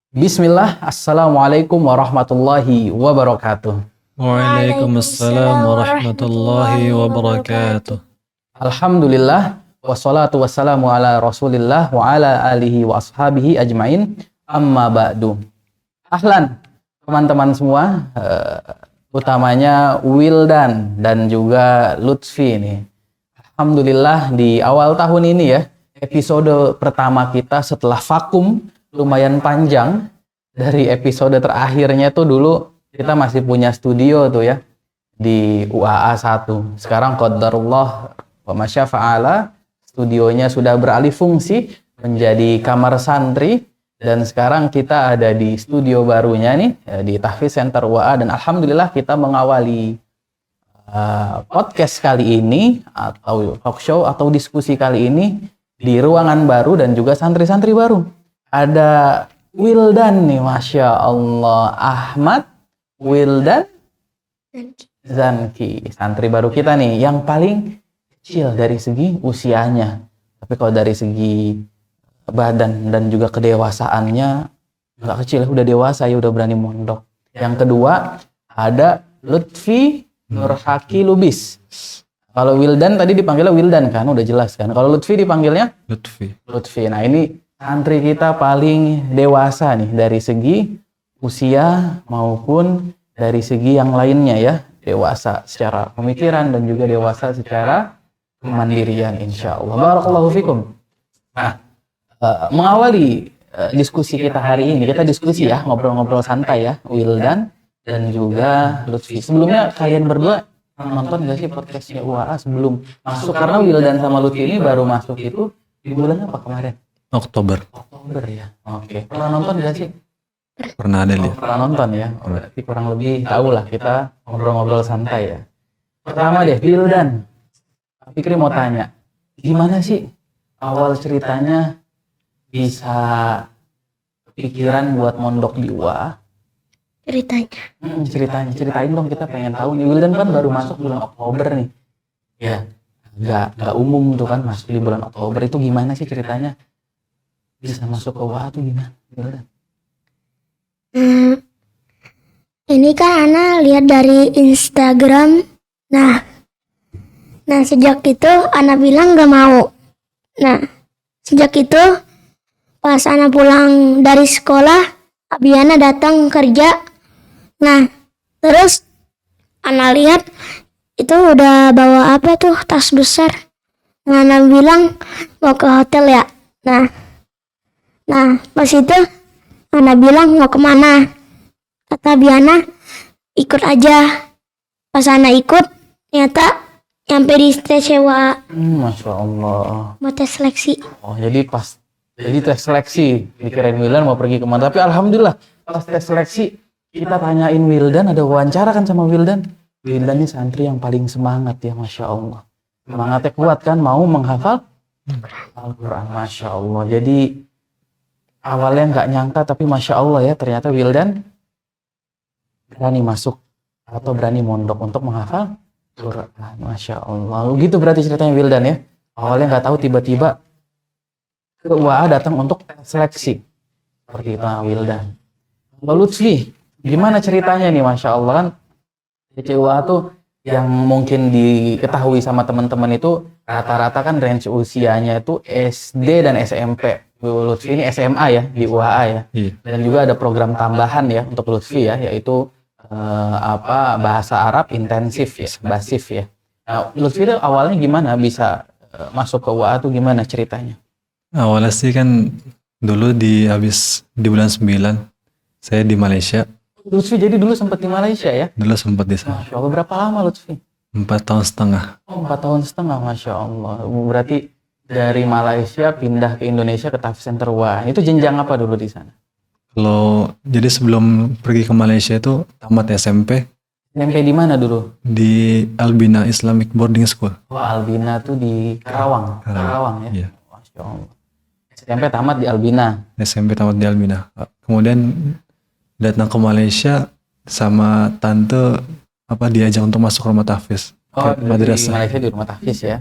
Bismillah, Assalamualaikum warahmatullahi wabarakatuh. Waalaikumsalam warahmatullahi wabarakatuh. Alhamdulillah, wassalatu wassalamu ala rasulillah wa ala alihi wa ashabihi ajmain, amma ba'du. Ahlan, teman-teman semua, utamanya Wildan dan juga Lutfi nih. Alhamdulillah di awal tahun ini ya, episode pertama kita setelah vakum lumayan panjang. Dari episode terakhirnya tuh dulu kita masih punya studio tuh ya di UAA 1. Sekarang qadarullah wa masya fa'ala, studionya sudah beralih fungsi menjadi kamar santri, dan sekarang kita ada di studio barunya nih di Tahfiz Center UAA, dan alhamdulillah kita mengawali podcast kali ini atau talk show atau diskusi kali ini di ruangan baru dan juga santri-santri baru. Ada Wildan nih, Masya Allah, Ahmad Wildan Zanki, santri baru kita nih, yang paling kecil dari segi usianya, tapi kalau dari segi badan dan juga kedewasaannya nggak kecil, udah dewasa ya, udah berani mondok. Yang kedua ada Lutfi Nurhaki Lubis. Kalau Wildan tadi dipanggilnya Wildan kan, udah jelas kan. Kalau Lutfi dipanggilnya Lutfi. Nah ini santri kita paling dewasa nih dari segi usia maupun dari segi yang lainnya ya, dewasa secara pemikiran dan juga dewasa secara kemandirian, insya Allah. Barakallahu fikum. Nah, mengawali diskusi kita hari ini, kita diskusi ya, ngobrol-ngobrol santai ya, Wildan dan juga Lutfi. Sebelumnya kalian berdua nonton gak sih podcastnya UAA sebelum masuk? Karena Wildan sama Lutfi ini baru masuk itu di bulan apa kemarin? Oktober ya. Oke. Pernah nonton gak sih? pernah ada lihat. Pernah nonton ya. Berarti kurang lebih tahu lah, kita ngobrol-ngobrol santai ya. Pertama deh, Wildan. Fikri mau tanya, gimana sih awal ceritanya bisa pikiran buat mondok di UA? Ceritain dong, kita pengen tahu nih. Wildan kan baru masuk bulan Oktober nih. Ya, nggak umum tuh kan masuk di bulan Oktober. Itu gimana sih ceritanya? Bisa masuk ke UA tuh gimana? Ini kan Ana lihat dari Instagram. Nah sejak itu Ana bilang gak mau. Nah sejak itu pas Ana pulang dari sekolah, abi Ana datang kerja. Nah terus Ana lihat itu udah bawa apa tuh, tas besar. Nah Ana bilang mau ke hotel ya. Nah pas itu Ana bilang mau kemana? Kata Biana ikut aja. Pas Ana ikut ternyata nyampe di sewa Masya Allah. buat tes seleksi. Oh jadi tes seleksi, dikirain Wildan mau pergi kemana, tapi alhamdulillah pas tes seleksi kita tanyain Wildan, ada wawancara kan sama Wildan. Wildan ini santri yang paling semangat ya, Masya Allah. Semangatnya kuat kan, mau menghafal Al-Quran, Masya Allah. Jadi awalnya nggak nyangka, tapi Masya Allah ya, ternyata Wildan berani masuk atau berani mondok untuk menghafal Quran, Masya Allah. Gitu berarti ceritanya Wildan ya. Awalnya nggak tahu, tiba-tiba ke UAA datang untuk seleksi. Seperti itu Wildan. Lalu Lutfi, gimana ceritanya nih? Masya Allah kan UAA tuh yang mungkin diketahui sama teman-teman itu rata-rata kan range usianya itu SD dan SMP. Lutfi ini SMA ya di UAA ya. Iya. Dan juga ada program tambahan ya untuk Lutfi ya, yaitu bahasa Arab intensif ya, basif ya. Nah, Lutfi itu awalnya gimana bisa masuk ke UAA tuh, gimana ceritanya? Awalnya sih kan dulu di bulan 9 saya di Malaysia. Lutfi jadi dulu sempat di Malaysia ya? Dulu sempat di sana. Masya Allah, berapa lama Lutfi? 4 tahun setengah. Oh, 4 tahun setengah, Masya Allah. Berarti dari Malaysia pindah ke Indonesia ke Tahfiz Center UAA. Itu jenjang apa dulu di sana? Jadi sebelum pergi ke Malaysia itu tamat SMP SMP di mana dulu? di Albina Islamic Boarding School. Oh, Albina tuh di Karawang. Karawang ya? Iya. Masya Allah. SMP tamat di Albina. SMP tamat di Albina. Kemudian datang ke Malaysia sama tante diajak untuk masuk rumah tahfiz. Oh, Ke madrasah. di Malaysia di rumah tahfiz ya.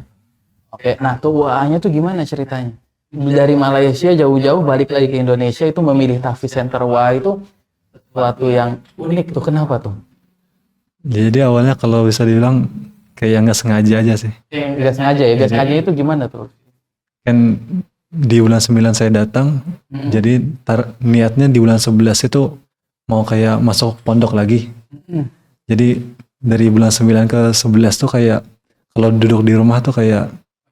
Oke, nah tuh UAA-nya tuh gimana ceritanya? dari Malaysia jauh-jauh balik lagi ke Indonesia itu memilih Tahfiz Center WA itu sesuatu yang unik tuh. Kenapa tuh? Jadi awalnya kalau bisa dibilang kayak nggak sengaja aja sih. Gak sengaja ya, gak sengaja itu gimana tuh? Kan di bulan 9 saya datang, jadi niatnya di bulan 11 itu mau kayak masuk pondok lagi. Jadi dari bulan 9 ke 11 tuh kayak kalau duduk di rumah tuh kayak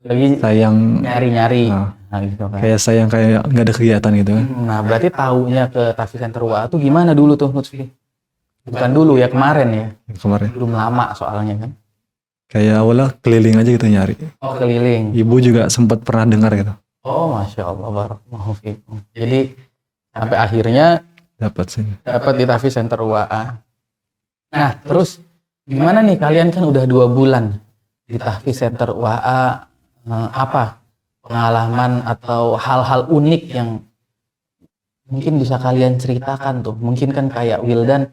Lagi sayang, nyari-nyari. Nah. Nah, gitu kan. kayak sayang kayak nggak ada kegiatan gitu kan. Nah, berarti taunya ke Tahfiz Center WA tuh gimana dulu tuh Lutfi? Bukan dulu ya, kemarin ya. Kemarin Belum lama soalnya kan. kayak awalnya keliling aja gitu nyari. Oh, keliling. Ibu juga sempat pernah dengar gitu, Oh, Masya Allah, barakallahu fikum. Jadi sampai akhirnya dapat sih. dapat di Tahfiz Center WA. Nah, terus gimana nih, kalian kan udah 2 bulan di Tahfiz Center WA, apa pengalaman atau hal-hal unik yang mungkin bisa kalian ceritakan tuh? Mungkin kan kayak Wildan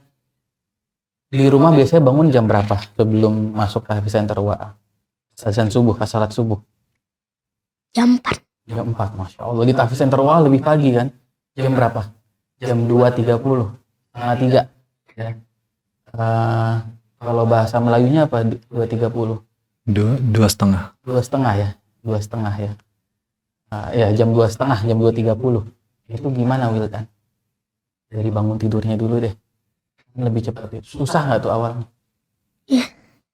di rumah biasanya bangun jam berapa sebelum masuk Tahfiz Center WA? Azan subuh, salat subuh. Jam 4. Jam 4, Masya Allah. Di Tahfiz Center WA lebih pagi kan? Jam berapa? Jam 2.30, setengah 3. Ya. Kalau bahasa Melayunya apa 2.30? 2,5. 2.30 ya? 2.30 ya? Ya jam 2.30, jam 2.30. Itu gimana Wildan? Dari bangun tidurnya dulu deh. Lebih cepat itu. Susah nggak tuh awalnya? Iya.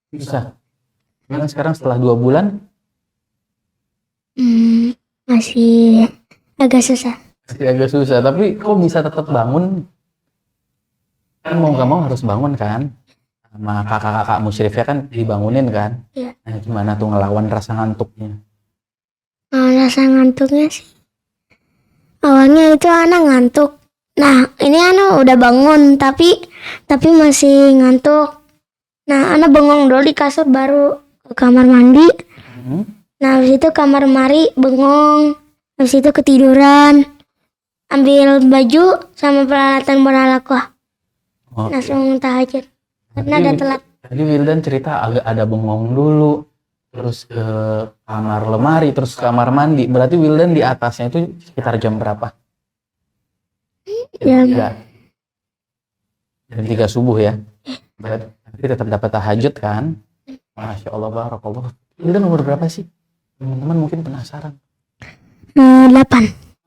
Susah. Karena sekarang setelah 2 bulan, Masih agak susah. masih agak susah. Tapi kok bisa tetap bangun? Kan mau nggak mau harus bangun kan? Sama kakak-kakak musyrifnya kan dibangunin kan? Iya. Nah, gimana tuh ngelawan rasa ngantuknya? Rasa ngantuknya sih. Awalnya itu anak ngantuk. Nah, ini anak udah bangun tapi masih ngantuk. Nah, anak bengong dulu di kasur baru ke kamar mandi. Nah, habis itu kamar mandi bengong. Habis itu ketiduran. Ambil baju sama peralatan beralakoh. Oh, Langsung tahajud. Karena ada telat. Tadi Wildan cerita agak ada bengong dulu, terus ke kamar lemari, terus ke kamar mandi. Berarti Wildan di atasnya itu sekitar jam berapa? Jam 3. Jam 3 subuh ya. Berarti tetap dapat tahajud kan? Masya Allah, barakallah. Wildan umur berapa sih? Teman-teman mungkin penasaran. 8.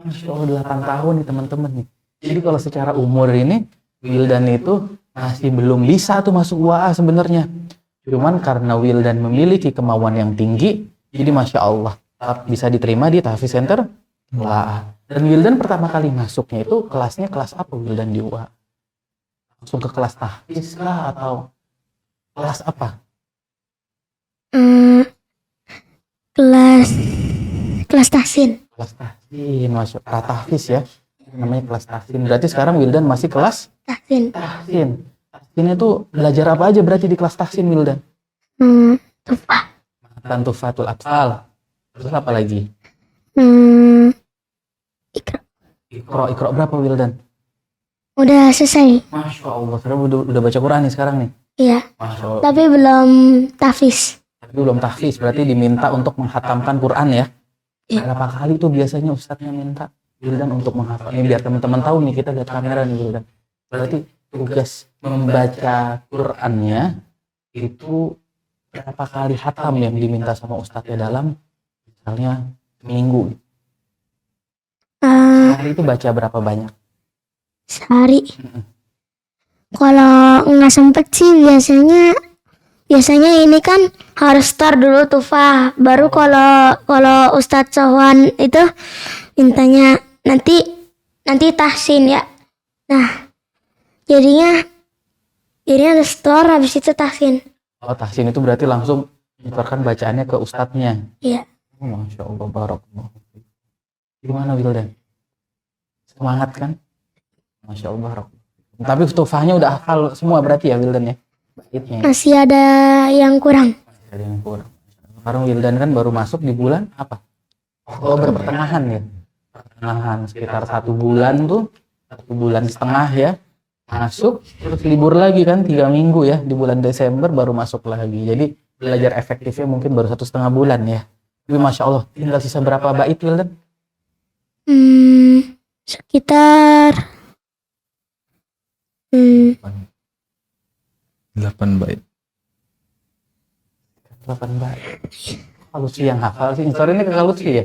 Masya Allah, 8 tahun nih teman-teman nih. Jadi kalau secara umur ini, Wildan itu masih belum bisa tuh masuk WA sebenarnya. Cuman karena Wildan memiliki kemauan yang tinggi, jadi Masya Allah bisa diterima di Tahfiz Center WA. Dan Wildan pertama kali masuknya itu kelasnya kelas apa Wildan di WA? Langsung ke kelas tahfiz kah atau kelas apa? Kelas tahsin. Kelas tahsin, masuk tahfiz ya. Namanya kelas tahsin. Berarti sekarang Wildan masih kelas Tahsin. tahsin. Tahsin itu belajar apa aja berarti di kelas tahsin Wildan? Tufah. Matan Tufatul Atfal. Terus apa lagi? Ikra. Ikro berapa Wildan? Udah selesai. Masya Allah, sekarang udah baca Quran nih sekarang nih. Iya. Masya Allah. Tapi belum tahfiz. Tapi belum tahfiz, berarti diminta untuk menghatamkan Quran ya. Iya. Berapa kali tuh biasanya ustadznya minta Wildan untuk menghafal? Ini biar teman-teman tahu nih, kita lihat kamera nih Wildan. Berarti tugas membaca Qurannya itu berapa kali hatam yang diminta sama ustadznya dalam misalnya seminggu? Sehari itu baca berapa banyak? Sehari. Kalau nggak sempet sih biasanya ini kan harus start dulu tufah. Baru kalau Ustadz Sohwan itu mintanya nanti tahsin ya. Nah, jadinya harus store habis itu tahsin. Oh, tahsin itu berarti langsung menyetorkan bacaannya ke ustadznya. Iya. Oh, Masya Allah, barakallah. Gimana Wildan? Semangat kan? Masya Allah, barakallah. Tapi tufahnya udah hafal semua berarti ya Wildan ya? Baitnya. Masih ada yang kurang. Masih ada yang kurang. Sekarang Wildan kan baru masuk di bulan apa? Oktober pertengahan ya? Pertengahan sekitar 1 bulan tuh, 1,5 bulan ya. Masuk, terus libur lagi kan 3 minggu ya, di bulan Desember baru masuk lagi. Jadi belajar efektifnya mungkin baru 1,5 bulan ya. Tapi Masya Allah, tinggal sisa berapa bait Wildan? Sekitar 8 bait. 8 bait. Kak Lutfi yang hafal sih. Story ini ke Kak Lutfi ya?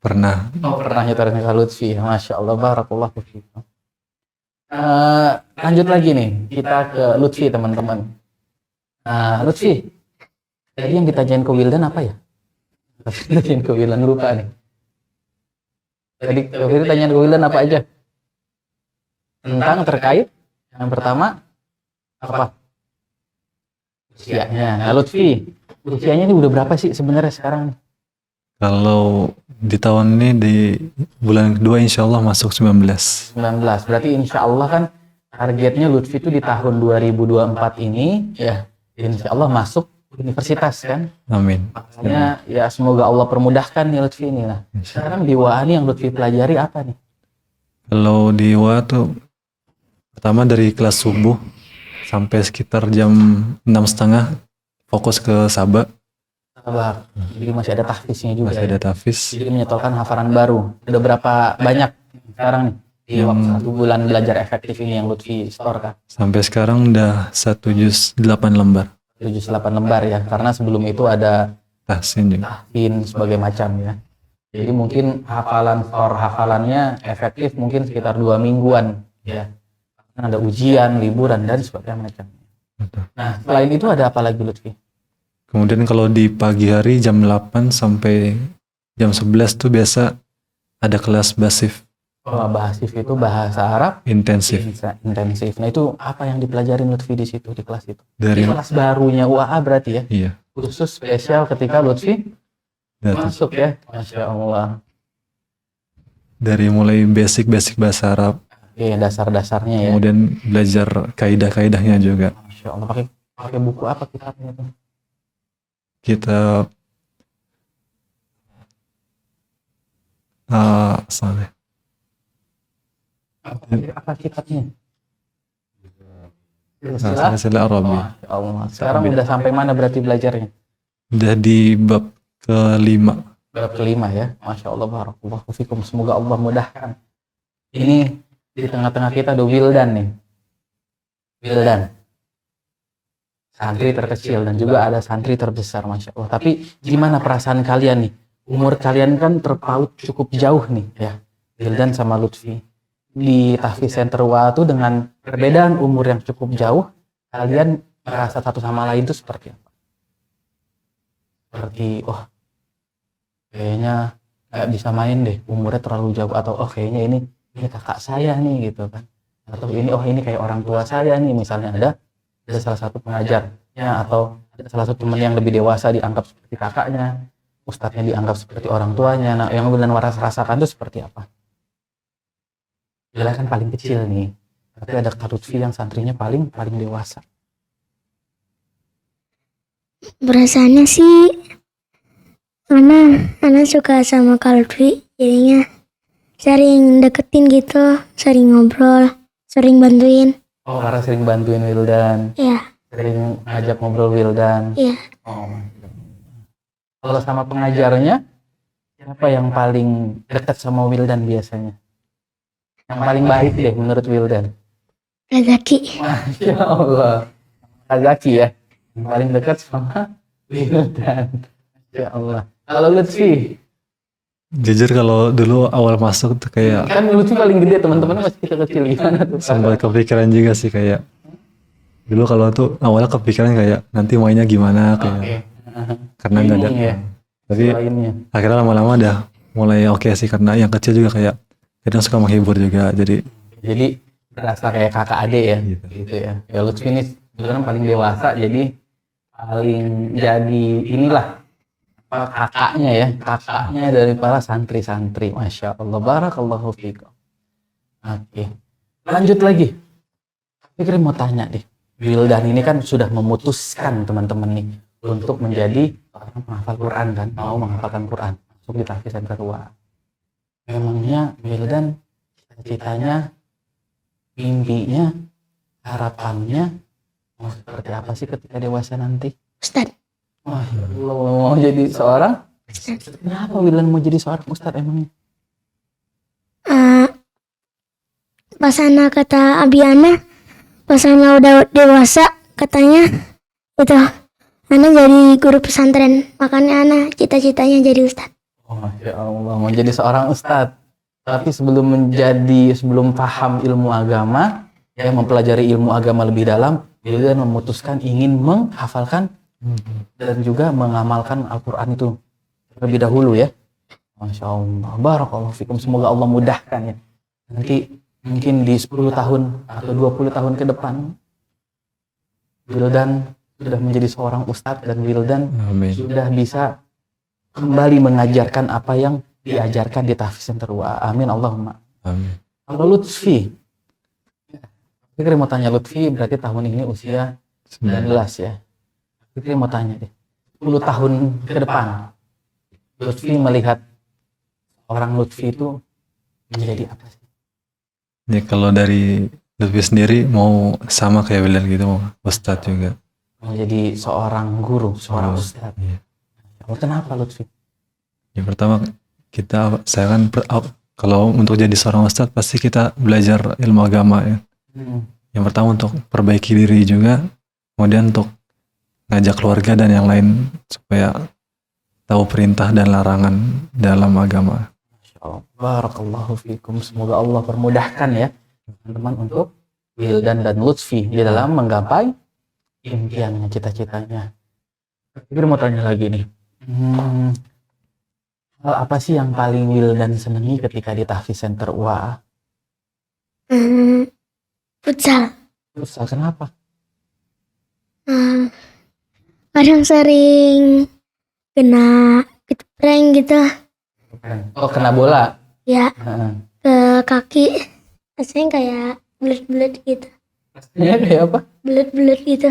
Pernah. Oh, pernah nyetorin ke Kak Lutfi. Masya Allah, barakallahu fiikum. Lanjut lagi nih, kita ke Lutfi teman-teman. Lutfi, tadi yang ditanyain ke Wildan apa ya? Tanyain ke Wildan, lupa nih. Tadi ke Wildan tanyain ke Wildan apa aja? Tentang terkait yang pertama apa? Usianya. Nah, Lutfi, usianya ini udah berapa sih sebenarnya sekarang nih? Kalau di tahun ini di bulan kedua insya Allah masuk 19. 19. Berarti insya Allah kan targetnya Lutfi itu di tahun 2024 ini ya insya Allah masuk universitas kan. Amin. Makanya ya semoga Allah permudahkan nih Lutfi ini lah. Sekarang di WA ini yang Lutfi pelajari apa nih? Kalau di WA tuh pertama dari kelas subuh sampai sekitar jam 6.30 fokus ke Sabah. Sabar. Jadi masih ada tahfiznya juga. Masih ada tahfiz. Jadi menyetolkan hafalan baru. Udah berapa banyak sekarang nih di waktu 1 bulan belajar efektif ini yang Lutfi store kan? Sampai sekarang udah 1 juz 8 lembar. 7 8 lembar ya. Karena sebelum itu ada Tahsin juga. tahsin sebagai macam ya. Jadi mungkin hafalannya efektif mungkin sekitar 2 mingguan ya. Kan ada ujian, liburan dan sebagainya macam. Betul. Nah, selain itu ada apa lagi Lutfi? Kemudian kalau di pagi hari jam 8 sampai jam 11 tuh biasa ada kelas basif Bahasif itu bahasa Arab intensif. intensif. Nah, itu apa yang dipelajarin Lutfi di situ di kelas itu? Dari Di kelas barunya UAA berarti ya? iya, Khusus spesial ketika Lutfi datang. masuk ya. Masya Allah. Dari mulai basic bahasa Arab, Oke, dasar-dasarnya ya. kemudian belajar kaidah-kaidahnya juga. Masya Allah. Pakai buku apa kitabnya tuh? Kita salah. Apa kitabnya? Silsilah Arabi. Masya Allah. Sekarang udah sampai mana berarti belajarnya? Udah di bab kelima. Bab kelima ya. Masya Allah, barakallahu fikum. Semoga Allah mudahkan. Ini di tengah-tengah kita ada Wildan nih. Wildan. Santri terkecil dan juga ada santri terbesar, Masya Allah. Tapi gimana perasaan kalian nih? Umur kalian kan terpaut cukup jauh nih ya. Wildan sama Lutfi. Di Tahfiz Center WA tuh dengan perbedaan umur yang cukup jauh, kalian merasa satu sama lain itu seperti apa? Seperti, oh kayaknya nggak bisa main deh, umurnya terlalu jauh, atau oh kayaknya ini kakak saya nih gitu kan, atau ini kayak orang tua saya nih, misalnya ada salah satu pengajarnya atau ada salah satu teman yang lebih dewasa dianggap seperti kakaknya, ustadznya dianggap seperti orang tuanya. Nah, yang Wildan waras rasakan itu seperti apa? Wildan kan paling kecil nih, tapi ada Kak Lutfi yang santrinya paling dewasa. Perasaannya sih Ana suka sama Kak Lutfi, jadinya sering deketin gitu, sering ngobrol, sering bantuin. Oh, karena sering bantuin Wildan, Iya, sering ngajak ngobrol Wildan. iya. Oh, kalau sama pengajarnya, siapa yang paling dekat sama Wildan biasanya? Yang paling baik deh menurut Wildan? Kak Zaki. Masya Allah. Kak Zaki ya, yang paling dekat sama Wildan. Masya Allah. Kalau Lutfi, Jujur kalau dulu awal masuk tuh kayak kan Lutfi paling gede, teman-teman masih kecil gimana tuh? sempat kepikiran juga sih, kayak dulu kalau tuh awalnya kepikiran kayak nanti mainnya gimana, kayak Oke. karena nggak ada. Ini ya, Tapi lainnya. akhirnya lama-lama dah mulai oke sih, karena yang kecil juga kayak kadang suka menghibur juga, jadi Jadi berasa kayak kakak adik ya, Gitu. gitu ya. Ya Lutfi ini sebenarnya paling dewasa, jadi paling jadi inilah kakaknya dari para santri-santri. Masya Allah, barakallahu fikum. Oke, lanjut lagi. Fikri mau tanya deh, Wildan ini kan sudah memutuskan teman-teman nih untuk menjadi orang penghafal Quran kan, mau menghafalkan Quran, masuk di Tahfiz Center WA. Memangnya Wildan cita-citanya, mimpinya, harapannya mau seperti apa sih ketika dewasa nanti? Ustadz. Masya Allah, mau jadi seorang? Kenapa Wildan mau jadi seorang ustadz emangnya? pas Ana kata Abi Ana, pas Ana udah dewasa katanya itu Ana jadi guru pesantren, makanya Ana cita-citanya jadi ustadz. Oh, Masya Allah, mau jadi seorang ustadz. Tapi sebelum paham ilmu agama, ya mempelajari ilmu agama lebih dalam, Wildan memutuskan ingin menghafalkan dan juga mengamalkan Al-Quran itu terlebih dahulu ya. Masya Allah, barakallahu fikum. Semoga Allah mudahkan ya. Nanti mungkin di 10 tahun atau 20 tahun ke depan, Wildan sudah menjadi seorang ustadz dan Wildan Amin. sudah bisa kembali mengajarkan apa yang diajarkan di Tahfiz Center UA. Amin Allahumma. Amin. Kalau Lutfi, Fikri mau tanya Lutfi berarti tahun ini usia 19 ya. Fikri mau tanya deh, 10 tahun ke depan, Lutfi melihat orang Lutfi itu menjadi apa sih? Ya kalau dari Lutfi sendiri mau sama kayak Wildan gitu, mau ustadz juga. Menjadi seorang guru, seorang Oh, ustadz. iya. Kenapa Lutfi? Yang pertama saya kan kalau untuk jadi seorang ustadz pasti kita belajar ilmu agama ya. Yang pertama untuk perbaiki diri juga, kemudian untuk ngajak keluarga dan yang lain supaya tahu perintah dan larangan dalam agama. Masya Allah. Barakallahu fikum. Semoga Allah permudahkan ya teman-teman untuk Wildan dan Lutfi di dalam menggapai impiannya, cita-citanya. Fikri mau tanya lagi nih. Hal apa sih yang paling Wildan senangi ketika di Tahfiz Center UAA? Futsal. Futsal, kenapa? Kadang sering kena prank gitu Oh, kena bola. ya, Heeh. ke kaki, rasanya kayak bulat-bulat gitu, Ya, kayak apa? bulat-bulat gitu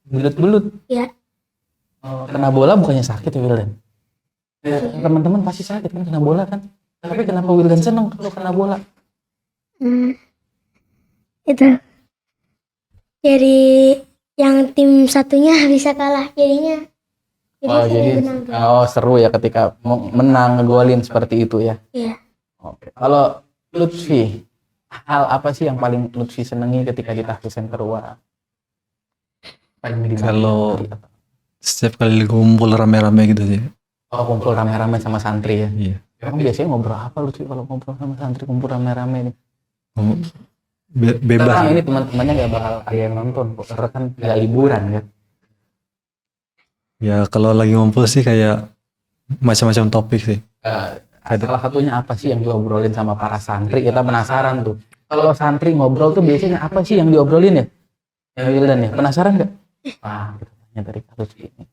Belut-belut. ya. Oh, kena bola bukannya sakit ya Wildan? Ya, teman-teman pasti sakit kan kena bola kan? Tapi kenapa Wildan senang kalau kena bola? Itu jadi yang tim satunya bisa kalah jadinya, Oh, saya jadi senang tuh. seru ya ketika menang ngegolin seperti itu ya. Iya. Oke. Kalau Lutfi, hal apa sih yang paling Lutfi senangi ketika di Tahfiz Center UAA? Paling dimana? Kalau setiap kali kumpul rame-rame gitu sih. Oh, kumpul rame-rame sama santri ya. Iya. Emang biasanya ngobrol apa Lutfi kalau ngobrol sama santri kumpul rame-rame nih? Bebas. Sekarang ini teman-temannya gak bakal ada yang nonton kok, karena kan gak liburan kan. Ya kalau lagi ngumpul sih kayak macam-macam topik sih. Salah satunya apa sih yang diobrolin sama para santri? Kita penasaran tuh. Kalau santri ngobrol tuh biasanya apa sih yang diobrolin ya? Ya Wildan ya, penasaran nggak? Wah, kita tanya dari kasus ini.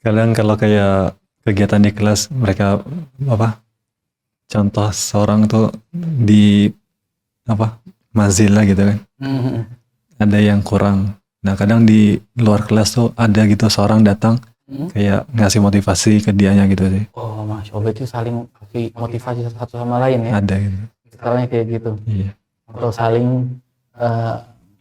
Kadang kalau kayak kegiatan di kelas mereka contoh seorang tuh di Mozilla gitu kan, ada yang kurang. Nah kadang di luar kelas tuh ada gitu seorang datang kayak ngasih motivasi ke dianya gitu sih. Oh, Masya Allah, itu saling kasih motivasi satu sama lain ya? Ada gitu. Caranya kayak gitu. Iya. Atau saling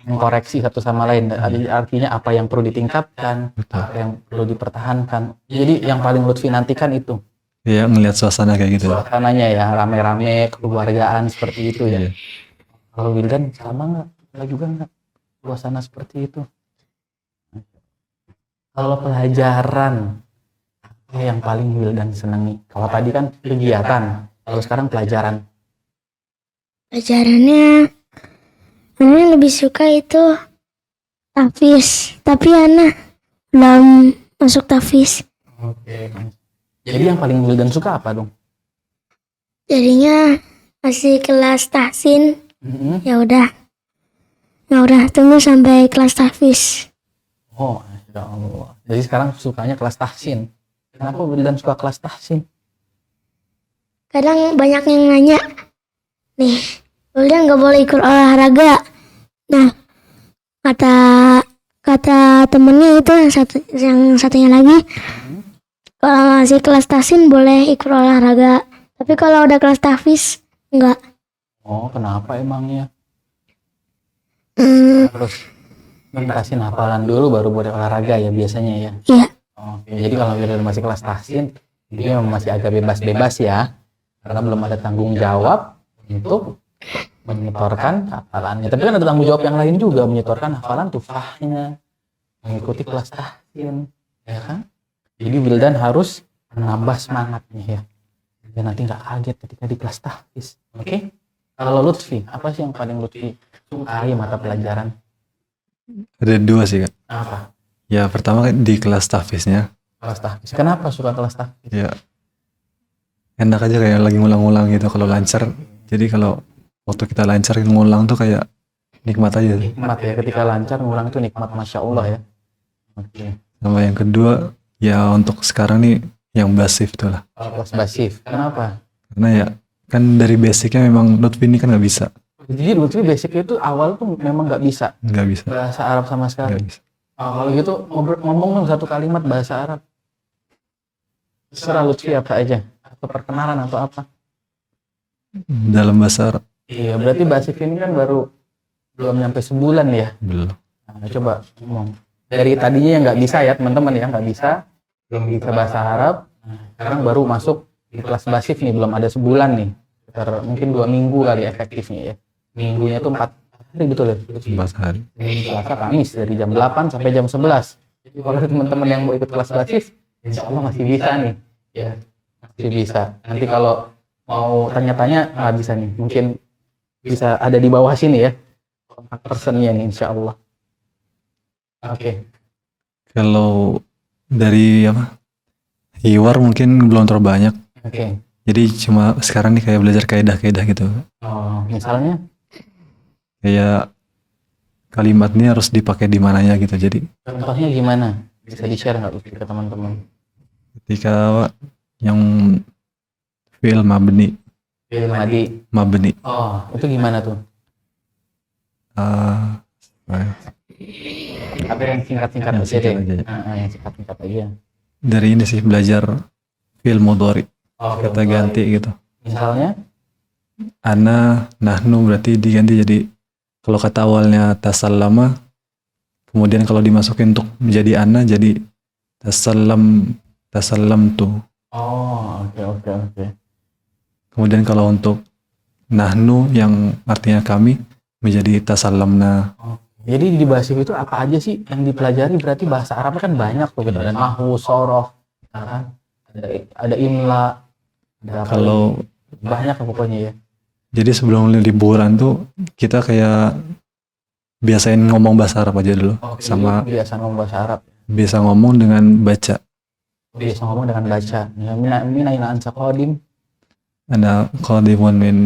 mengkoreksi satu sama lain. Artinya apa yang perlu ditingkatkan, Betul. apa yang perlu dipertahankan. Jadi yang paling Lutfi nantikan itu. Iya, ngelihat suasana kayak gitu. Suasananya ya, rame-rame, keluargaan seperti itu ya. Iya. Kalau Wildan sama nggak? Ada juga nggak suasana seperti itu? Kalau pelajaran, apa yang paling Wildan senangi? Kalau tadi kan kegiatan, kalau sekarang pelajaran. Pelajarannya Ana lebih suka itu tahfiz, tapi Ana belum masuk tahfiz. Oke. Jadi yang paling Wildan suka apa dong? Jadinya masih kelas tahsin. Mm-hmm. Ya udah tunggu sampai kelas tahfiz. Oh, Masya Allah. Jadi sekarang sukanya kelas tahsin. Kenapa Wildan suka kelas tahsin? Kadang banyak yang nanya, nih, Wildan nggak boleh ikut olahraga. Nah, kata temennya itu yang satunya lagi, kalau masih kelas tahsin boleh ikut olahraga. Tapi kalau udah kelas tahfiz enggak. Oh, kenapa emangnya? Harus mentasin hafalan dulu baru boleh olahraga ya biasanya ya. Iya. Oke, jadi kalau Wildan masih kelas tahsin, itu memang masih agak bebas-bebas ya. Karena belum ada tanggung jawab untuk menyetorkan hafalannya. Tapi kan ada tanggung jawab yang lain juga, menyetorkan hafalan tufahnya, mengikuti kelas tahsin, ya kan? Jadi Wildan harus menambah semangatnya ya. Dan nanti nggak kaget ketika di kelas tahfiz. Oke? Kalau Lutfi, apa sih yang paling Lutfi sukai mata pelajaran? Ada 2 sih, Kak. Apa? Ya pertama di kelas tahfiznya. Kelas tahfiz. Kenapa suka kelas tahfiz? Ya enak aja kayak lagi ngulang-ngulang gitu kalau lancar. Jadi kalau waktu kita lancar ngulang tuh kayak nikmat aja. Nikmat ya, ketika lancar ngulang itu nikmat, Masya Allah ya. Oke. Sama yang kedua, ya untuk sekarang nih yang basif tuh lah. Kelas basif. Kenapa? Karena ya kan dari basicnya memang Lutfi ini kan nggak bisa. Jadi Lutfi basicnya itu awal tuh memang nggak bisa Nggak bisa. bahasa Arab sama sekali. Nggak bisa. Kalau gitu ngomong dong satu kalimat bahasa Arab. Terserah Lutfi apa aja. Atau perkenalan atau apa. Dalam bahasa Arab Iya, berarti basif ini kan baru belum nyampe sebulan ya. belum. Nah, coba ngomong. Dari tadinya yang nggak bisa ya teman-teman ya, nggak bisa, belum bisa bahasa Arab. Nah, sekarang baru masuk di kelas basif nih, belum ada sebulan nih. Sekitar mungkin 2 minggu kali efektifnya ya. Minggunya tuh 4 hari betul ya? Bahasa hari. Selasa Kamis dari jam 8 sampai jam 11. Jadi kalau teman-teman yang mau ikut kelas basif, insya Allah masih bisa nih. Ya, masih bisa. Nanti kalau mau tanya-tanya nggak bisa nih. Mungkin bisa ada di bawah sini ya. Kontak personnya nih insya Allah. Oke. Kalau dari apa? Hiwar mungkin belum terlalu banyak. Oke. Jadi cuma sekarang nih kayak belajar kaidah-kaidah gitu. Oh, misalnya Kayak kalimatnya harus dipakai di mananya gitu. Jadi contohnya gimana? Bisa di-share nggak Lutfi ke teman-teman? ketika yang fi'il mabni, Fi'il madi. mabni. Oh, itu gimana tuh? Ah, Apa yang singkat-singkat Yang aja singkat deh? aja. Yang singkat-singkat aja. dari ini sih belajar fi'il mudhari, Oh, kata ganti gitu. misalnya? Ana, nahnu berarti diganti jadi kalau kata awalnya tasallama, kemudian kalau dimasukin untuk menjadi ana jadi tasallam tuh. Oh, oke. Kemudian kalau untuk nahnu yang artinya kami menjadi tasallamna. Jadi di basif itu apa aja sih yang dipelajari? Berarti bahasa Arabnya kan banyak tuh, gitu. Ada nahwu, sorof, kan? Ada imla, ada apa Kalau lagi? Banyak lah pokoknya ya. jadi sebelum liburan tuh kita kayak biasain ngomong bahasa Arab aja dulu, Oh, sama biasa ngomong bahasa Arab, bisa ngomong dengan baca. biasa ngomong dengan baca. Ya, mina ila ansa qadim. Ana qadimun min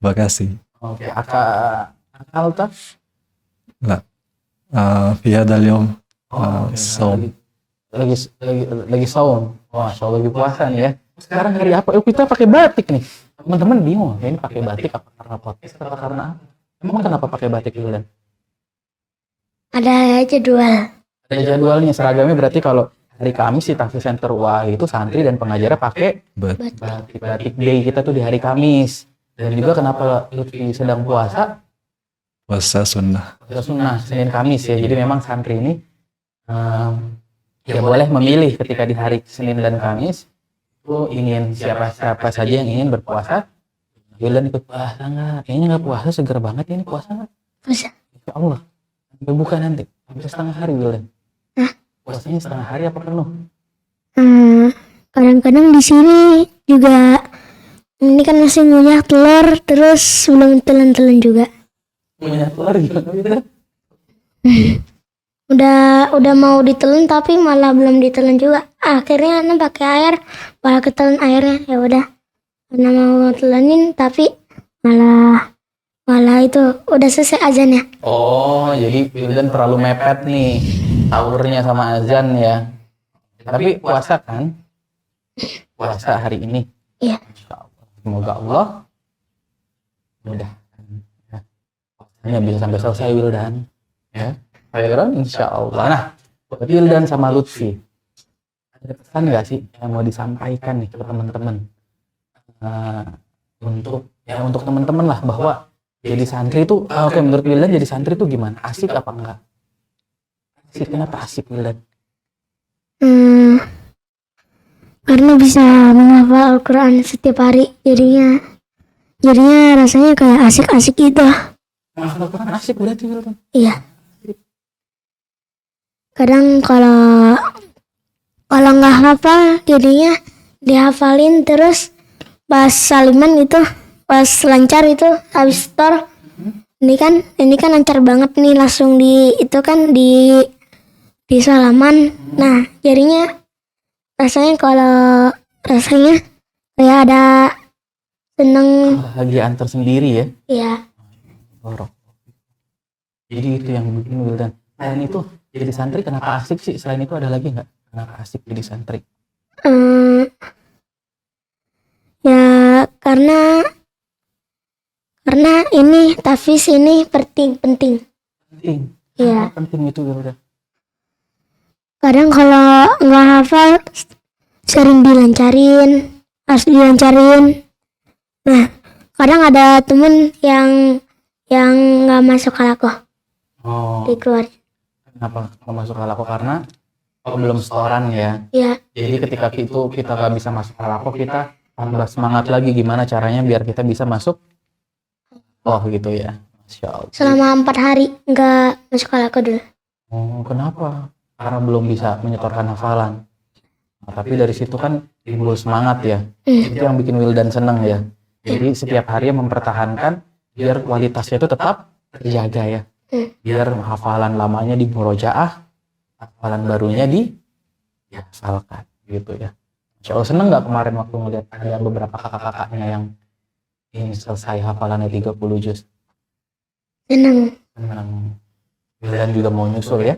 Bekasi. Oke, akal tak? Fi hadzal yawm Oke. saum. Lagi saum. Wah, so lagi puasa nih ya. Sekarang hari apa? Kita pakai batik nih. Teman-teman bingung, ya ini pakai batik apa karena podcast atau karena apa? Emang kenapa pakai batik dulu dan? Ada jadwal. Ada jadwalnya, seragamnya berarti kalau hari Kamis di Tahfiz Center wah itu santri dan pengajarnya pakai batik day kita tuh di hari Kamis. Dan juga kenapa Lutfi sedang puasa Sunnah. sunnah Senin Kamis ya. Jadi memang santri ini ya boleh memilih ketika di hari Senin dan Kamis itu ingin siapa saja yang ingin berpuasa. Wildan ikut puasa nggak? Kayaknya nggak puasa, seger banget ya ini puasa nggak? Puasa. Ya Allah, sampai buka nanti sampai setengah hari Wildan. Puasanya setengah hari apa penuh? Kadang-kadang di sini juga ini kan masih ngunyah telur terus belum telan-telan juga. Punya telur gimana Wildan? Udah mau ditelan tapi malah belum ditelan juga. Akhirnya Ana pakai air, malah ketelan airnya. Ya udah, Ana mau telanin tapi malah itu udah selesai azannya. Oh, jadi Wildan terlalu mepet nih sahurnya sama azan ya. Tapi puasa kan? Puasa hari ini. Iya. Insyaallah. Semoga Allah mudah. Ya. Puasanya bisa sampai selesai Wildan. Ya. Khairan insyaallah. Nah, buat Wildan sama Lutfi, ada pesan nggak sih yang mau disampaikan nih ke teman-teman? Untuk teman-teman lah bahwa jadi santri itu, oke, menurut Wildan jadi santri itu gimana? Asik apa enggak? Asik, kenapa asik Wildan? Karena bisa menghafal Al-Quran setiap hari, jadinya Jadinya rasanya kayak asik-asik gitu. Menghafal Quran asik berarti Wildan. Iya. Kadang kalau nggak hafal jadinya dihafalin, terus pas saliman itu, pas lancar itu habis tor, ini kan lancar banget nih, langsung di itu kan di salaman. Nah jadinya rasanya kayak ada seneng. Kebahagiaan tersendiri ya. Ya. Borok. Jadi itu yang bikin Wildan. Selain itu jadi santri kenapa asik sih? Selain itu ada lagi nggak? Kenapa asik jadi santri? Ya karena ini tahfiz ini penting. Penting. Iya. Penting itu Wildan. Kadang kalau nggak hafal sering harus dilancarin. Nah kadang ada temen yang nggak masuk halakoh, dikeluar. Kenapa nggak masuk halakoh? Karena belum setoran ya. Iya. Jadi ketika kita nggak bisa masuk halakoh, kita tambah semangat lagi gimana caranya biar kita bisa masuk gitu ya. Masya Allah. Selama 4 hari nggak masuk halakoh dulu. Kenapa? Karena belum bisa menyetorkan hafalan. Nah, tapi dari situ kan timbul semangat ya. Itu yang bikin Wildan seneng ya. Jadi setiap hari mempertahankan biar kualitasnya itu tetap terjaga ya. Biar hafalan lamanya di murojaah, hafalan barunya dihafalkan gitu ya. Masya Allah, seneng nggak kemarin waktu ngeliat ada beberapa kakak-kakaknya yang ini selesai hafalannya 30 juz? Seneng. Wildan juga mau nyusul ya.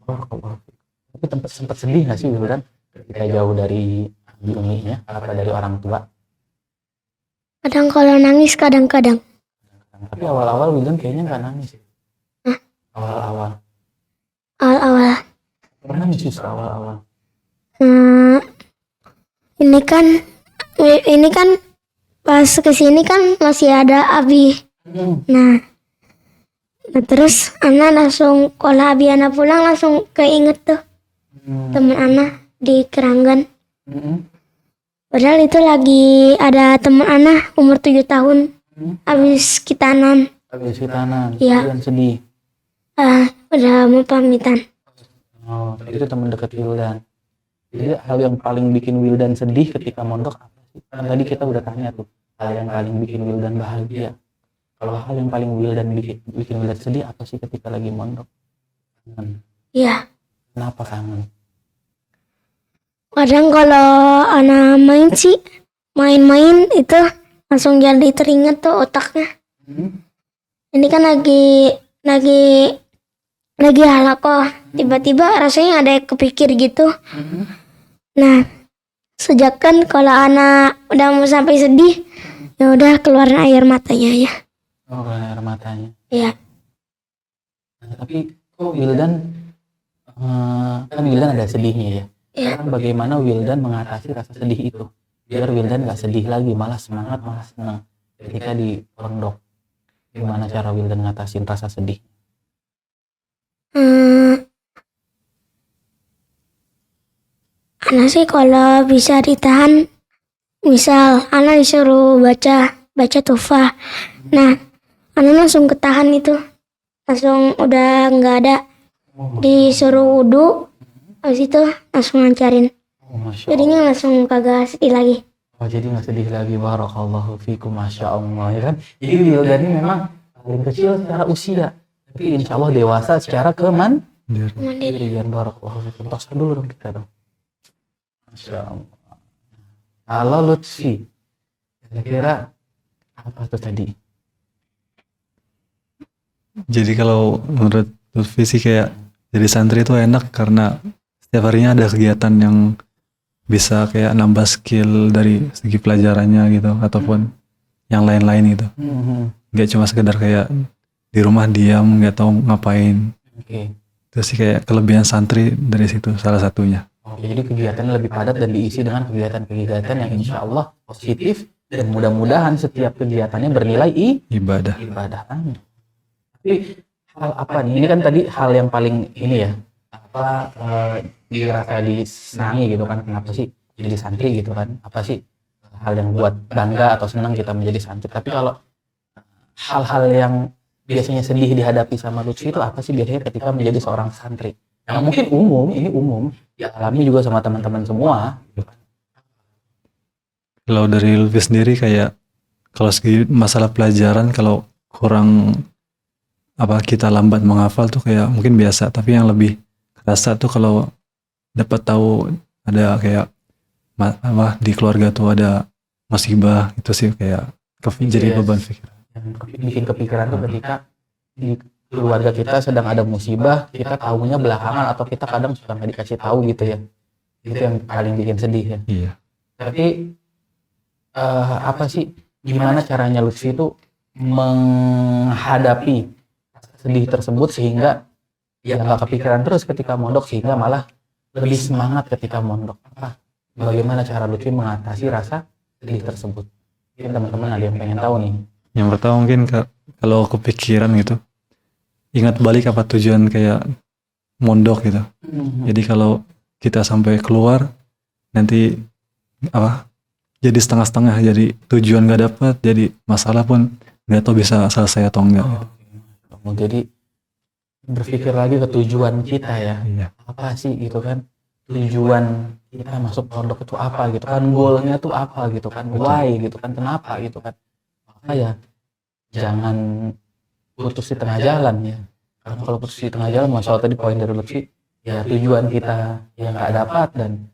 Tapi sempat sedih nggak sih Wildan ketika jauh dari uminya atau dari orang tua? Kadang kalau nangis, kadang-kadang. Tapi awal-awal Wildan kayaknya nggak nangis. Awal-awal. Pernah nangis justru awal-awal. Ini kan pas kesini kan masih ada Abi. Nah terus Ana langsung, kalau Abi Ana pulang langsung keinget tuh temen Ana di Keranggan. Padahal itu lagi ada temen Ana umur 7 tahun habis kitanan. Iya. Wildan sedih. Udah mau pamitan. Itu teman dekat Wildan. Jadi hal yang paling bikin Wildan sedih ketika mondok apa sih? Kan tadi kita udah tanya tuh, hal yang paling bikin Wildan bahagia. Kalau hal yang paling Wildan bikin Wildan sedih apa sih ketika lagi mondok? Iya. Kenapa kangen? Kadang kalau anak main itu langsung jadi teringat tuh otaknya. Ini kan lagi halakoh, tiba-tiba rasanya ada yang kepikir gitu. Nah sejak kan kalau anak udah mau sampai sedih, ya udah keluarin air matanya ya. Keluarin air matanya. Iya. Nah, tapi kok Wildan kan Wildan ada sedihnya ya. Sekarang bagaimana Wildan mengatasi rasa sedih itu biar Wildan nggak sedih lagi, malah semangat, malah senang ketika di pondok? Gimana cara Wildan ngatasin rasa sedih? Anak sih kalau bisa ditahan, misal anak disuruh baca tufah, nah anak langsung ketahan itu, langsung udah nggak ada, disuruh wudu, habis itu langsung lancarin. Jadinya langsung kagak sedih lagi. Jadi nggak sedih lagi. Barakallahu fikum, Masya Allah ya kan. Jadi Wildan ini memang paling kecil secara usia, tapi insya Allah dewasa secara kemandirian. Barakallahu fikum. Tos dulu dong kita dong. Masya Allah. Halo Lutfi, kira-kira apa tuh tadi? Jadi kalau menurut Lutfi sih kayak jadi santri itu enak karena setiap harinya ada kegiatan yang bisa kayak nambah skill dari segi pelajarannya gitu ataupun yang lain-lain gitu. Nggak cuma sekedar kayak di rumah diam nggak tahu ngapain. Itu sih kayak kelebihan santri dari situ salah satunya. Jadi kegiatannya lebih padat dan diisi dengan kegiatan-kegiatan yang insya Allah positif dan mudah-mudahan setiap kegiatannya bernilai ibadah. Tapi hal apa nih? Ini kan tadi hal yang paling ini ya, dirasa disenangi gitu kan? Kenapa sih jadi santri gitu kan? Apa sih hal yang buat bangga atau senang kita menjadi santri. Tapi kalau hal-hal yang biasanya sedih dihadapi sama Lutfi itu apa sih biasanya ketika menjadi seorang santri? Yang mungkin ini umum, dialami juga sama teman-teman semua. Kalau dari Lutfi sendiri kayak kalau segi masalah pelajaran kalau kurang kita lambat menghafal tuh kayak mungkin biasa, tapi yang lebih kerasa tuh kalau dapat tahu ada kayak di keluarga tuh ada musibah, itu sih kayak jadi beban pikiran. Yang bikin kepikiran tuh ketika di keluarga kita sedang ada musibah, kita tahunya belakangan atau kita kadang suka nggak dikasih tahu gitu ya. Itu yang paling bikin sedih ya. Iya. Tapi apa sih, gimana caranya Lutfi itu menghadapi sedih tersebut sehingga ya nggak kepikiran terus ketika mondok, sehingga malah lebih semangat ketika mondok? Bagaimana cara Lutfi mengatasi rasa sedih tersebut? Mungkin teman-teman ada yang pengen tahu nih. Yang pertama mungkin kalau kepikiran gitu, ingat balik apa tujuan kayak mondok gitu. Jadi kalau kita sampai keluar nanti jadi setengah-setengah, jadi tujuan nggak dapat, jadi masalah pun nggak tahu bisa selesai atau enggak. Jadi berpikir lagi ke tujuan kita ya. Iya. Apa sih gitu kan, tujuan kita masuk pondok itu apa gitu kan, goalnya tuh apa gitu kan, why gitu kan, kenapa gitu kan. Maka ya jangan putus di tengah jalan ya, karena kalau putus di tengah jalan, masya Allah tadi poin dari Lutfi ya, tujuan kita yang nggak dapat dan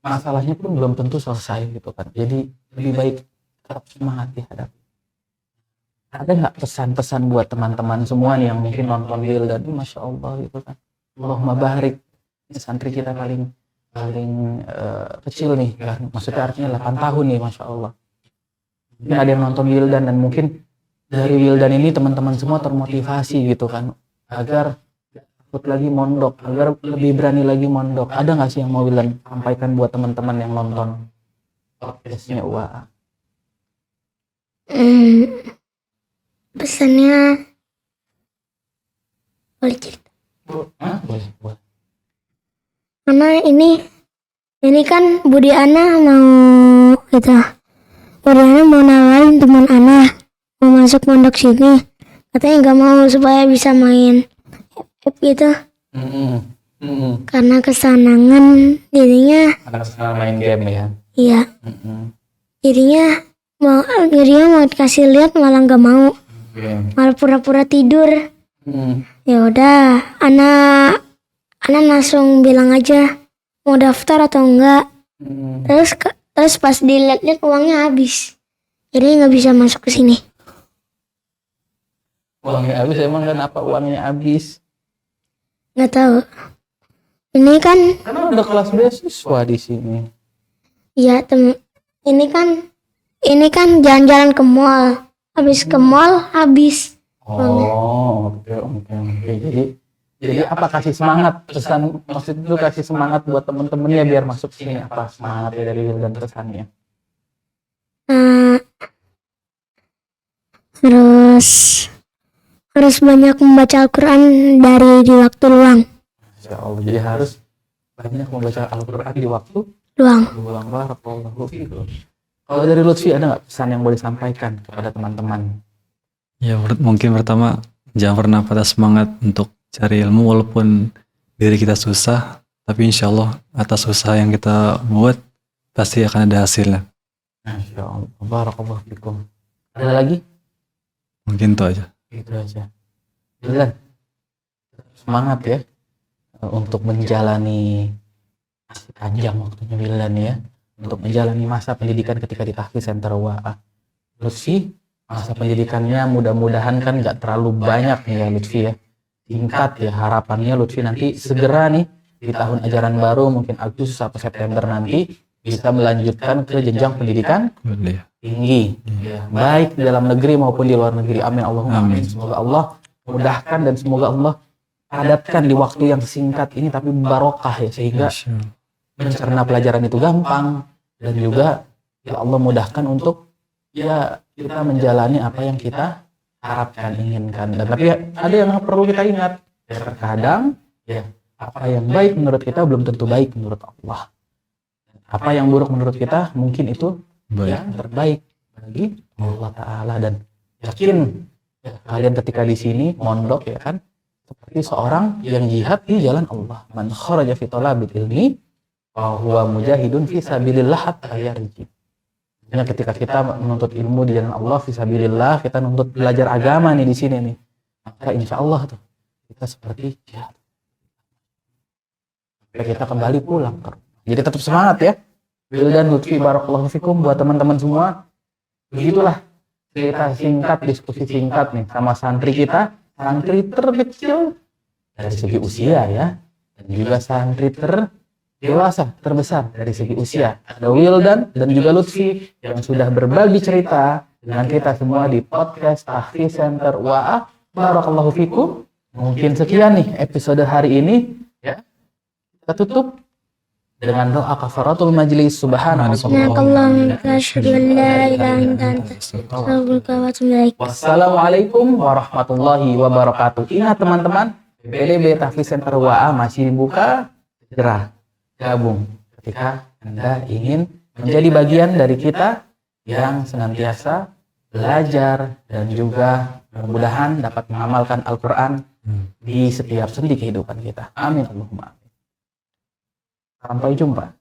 masalahnya pun belum tentu selesai gitu kan. Jadi lebih baik tetap semangat dihadapi. Ada nggak pesan-pesan buat teman-teman semua nih yang mungkin nonton Wildan, masya Allah gitu kan, Allahumma barik, ini santri kita paling kecil nih kan, maksudnya artinya 8 tahun nih, masya Allah. Mungkin ada yang nonton Wildan dan mungkin dari Wildan ini teman-teman semua termotivasi gitu kan, agar takut lagi mondok, agar lebih berani lagi mondok. Ada nggak sih yang mau Wildan sampaikan buat teman-teman yang nonton podcastnya UAA? Pesannya boleh cerita? Boleh. Karena ini kan Budi Ana mau gitu. Budi Ana mau nawarin teman Ana mau masuk mondok sini. Katanya nggak mau supaya bisa main FF gitu. Karena kesenangan jadinya. Karena main game ya. Iya. Jadinya mau dikasih lihat malah nggak mau. Malah pura-pura tidur. Ya udah, Ana langsung bilang aja mau daftar atau enggak. Terus pas dilihat-lihat uangnya habis, jadi nggak bisa masuk ke sini. Uangnya habis, emang kenapa uangnya habis? Nggak tahu. Ini kan Karena udah kelas beasiswa di sini. ya ini kan jalan-jalan ke mall. Habis ke mall habis. Oke. Jadi apa, kasih semangat, pesan maksud itu kasih semangat buat temen-temennya biar masuk sini, apa semangatnya dari Wildan pesannya? Harus banyak membaca Al-Quran di waktu luang. Insya Allah, jadi harus banyak membaca Al-Quran di waktu Luang. Barakallahu fiikum. Kalau dari Lutfi ada nggak pesan yang boleh disampaikan kepada teman-teman? Ya mungkin pertama jangan pernah patah semangat untuk cari ilmu walaupun diri kita susah, tapi insya Allah atas usaha yang kita buat pasti akan ada hasilnya. Insya Allah, barakallahu fiikum. Ada lagi? Mungkin itu aja. Itu aja. Wildan, semangat ya untuk menjalani masih panjang waktunya Wildan ya, untuk menjalani masa pendidikan ketika di Tahfiz Center UAA. Lutfi, masa pendidikannya mudah-mudahan kan nggak terlalu banyak nih ya Lutfi ya, singkat ya. Harapannya Lutfi nanti segera nih di tahun ajaran baru, mungkin Agustus atau September nanti bisa melanjutkan ke jenjang pendidikan tinggi ya, baik di dalam negeri maupun di luar negeri. Amin Allahumma amin. Semoga Allah mudahkan dan semoga Allah padatkan di waktu yang singkat ini tapi barokah ya, sehingga mencerna pelajaran itu gampang dan juga ya Allah mudahkan untuk ya kita menjalani apa yang kita harapkan, inginkan. Dan tapi ada yang perlu kita ingat, ya terkadang ya apa yang baik menurut kita belum tentu baik menurut Allah. Dan Apa yang buruk menurut kita mungkin itu Baik. yang terbaik bagi Allah Ta'ala. Dan yakin ya, kalian ketika di sini mondok ya kan seperti seorang yang jihad di jalan Allah. Man kharaja fi talabil ilmi fa huwa mujahidun fi sabilillah hatta yarji. Artinya ketika kita menuntut ilmu di jalan Allah fi sabilillah, kita nuntut belajar agama nih di sini nih, maka insya Allah tuh kita seperti jihad. Sampai kita kembali pulang ke rumah. Jadi tetap semangat ya. Wildan Lutfi barakallahu fikum buat teman-teman semua. Begitulah cerita singkat, diskusi singkat nih sama santri kita, santri terkecil dari segi usia ya, dan juga santri terdewasa, terbesar dari segi usia. Ada Wildan dan juga Lutfi yang sudah berbagi cerita dengan kita semua di podcast Tahfiz Center WAA. Barakallahu fikum. Mungkin sekian nih episode hari ini ya. Kita tutup dengan doa kafaratul majlis. Subhanakallahumma wa asyhadu an la ilaha illa anta astaghfiruka wa atubu ilaik. Wassalamualaikum warahmatullahi wabarakatuh. Ingat teman-teman, PDB Tahfiz Center WAA masih dibuka. Segera gabung ketika Anda ingin menjadi bagian dari kita yang senantiasa belajar dan juga mudah-mudahan dapat mengamalkan Al-Quran di setiap sendi kehidupan kita. Amin Allahumma amin. Sampai jumpa.